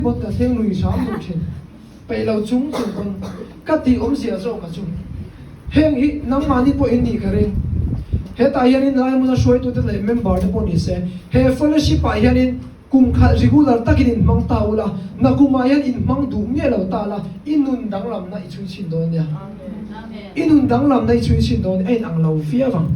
bột cả thêm lùi sáng lùi trên bây lâu chúng chúng con các tí ôm xìa rồi cả chúng heng hi nang mani po indi kare he ta hianin lai mu na shoi tu te le member ne po ni se he fellowship a hianin kum kha regular takin mang taula na kuma hian in mang du nge lo ta la inun dang lam na i chui chin don ya inun dang lam na i chui chin don ein ang lo fia wang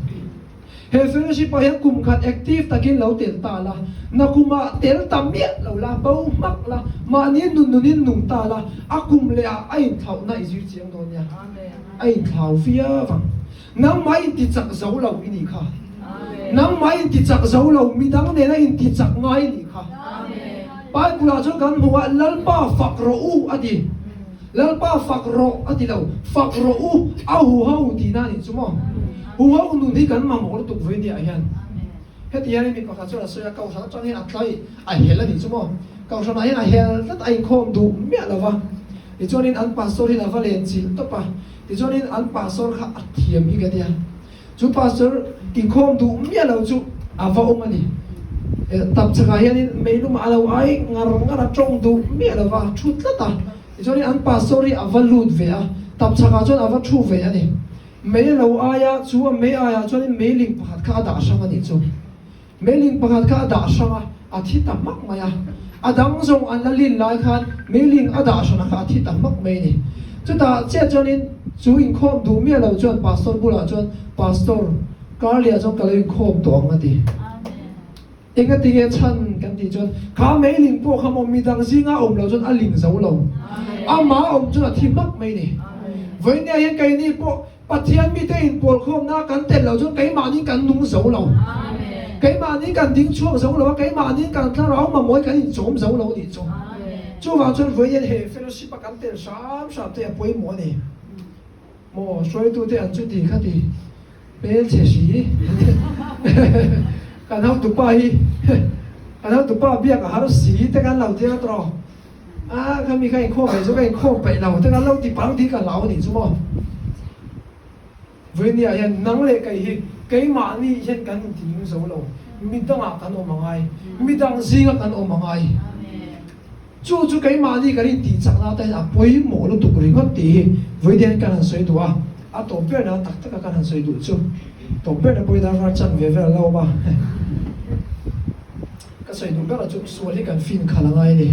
he fellowship a hian kum khat active takin lo tel ta la na kuma tel tam miat lo la bau mak la ma ni nun nunin nung ta la akum le a ai thau na i chui chiang don ya ai thau fia wang nang mai ti chak zo lo ini kha nang mai ti chak zo lo mi dang ne na in ti chak ngai ni kha pai pula cho kan huwa lalpa fakro u adi lalpa fakro adi lo fakro u a hu hau ti na ni chumo hu hau nu ni kan ma mo tu ve ni a hian het hian mi pakha chu la soya kau sa chang hian atlai a hel ani chumo kau sa na hian a hel tat ai khom du me lawa ti chonin an pastor hi lawa len chi to pa ti chonin an pastor kha athiam hi ga dia chu pastor in khom du me lo chu ava omani tập chaka hianin meilum alo ai ngara trong du mi alawa thut la ta choni an pastori avalut ve a tập chaka chon ava thu ve ani meilo aya chu me aya choni mailing pakhat kha da sang ani chu mailing pakhat kha da sang a thi ta mak maya adang zong an lalin lai khan mailing ada sang kha thi ta mak mai ni chu ta che chonin chu in khom du mi alo chon pastor bula chon pastor karlia chon kalai khom tong ati inga tinge chan kan ti chon kha mai ling po kha mo mi dang zinga om lo chon a ling zo lo a ma om chon a thi mak mai ni voi ne hian kai ni po pathian mi te in pol khom na kan tel lo chon kai ma ni kan nung zo lo kai ma ni kan ding chuang zo lo kai ma ni kan tla rau ma moi kan in chom zo lo ni chong chu wa chon voi he fellowship kan tel sam te poi mo ni mo soi tu te an chu ti kha ti pe che si kan hau tu pa hi kan hau tu pa bia ka har si te kan lau te tro a kan mi kai kho bai zo kai kho bai lau te kan lau ti pang ti kan lau ni chu mo với nia hian nang le kai hi kai ma ni hian kan ting zo lo mi dang a kan o mangai mi dang zinga kan o mangai chu kai ma ni kan ti chak na ta a poi mo lo tu ri ngot ti với nia kan soi tu a to pe na tak tak kan soi du chu to pe na poi da ra chan ve ve lo ba ka soi du ba chu so li kan fin khala ngai ni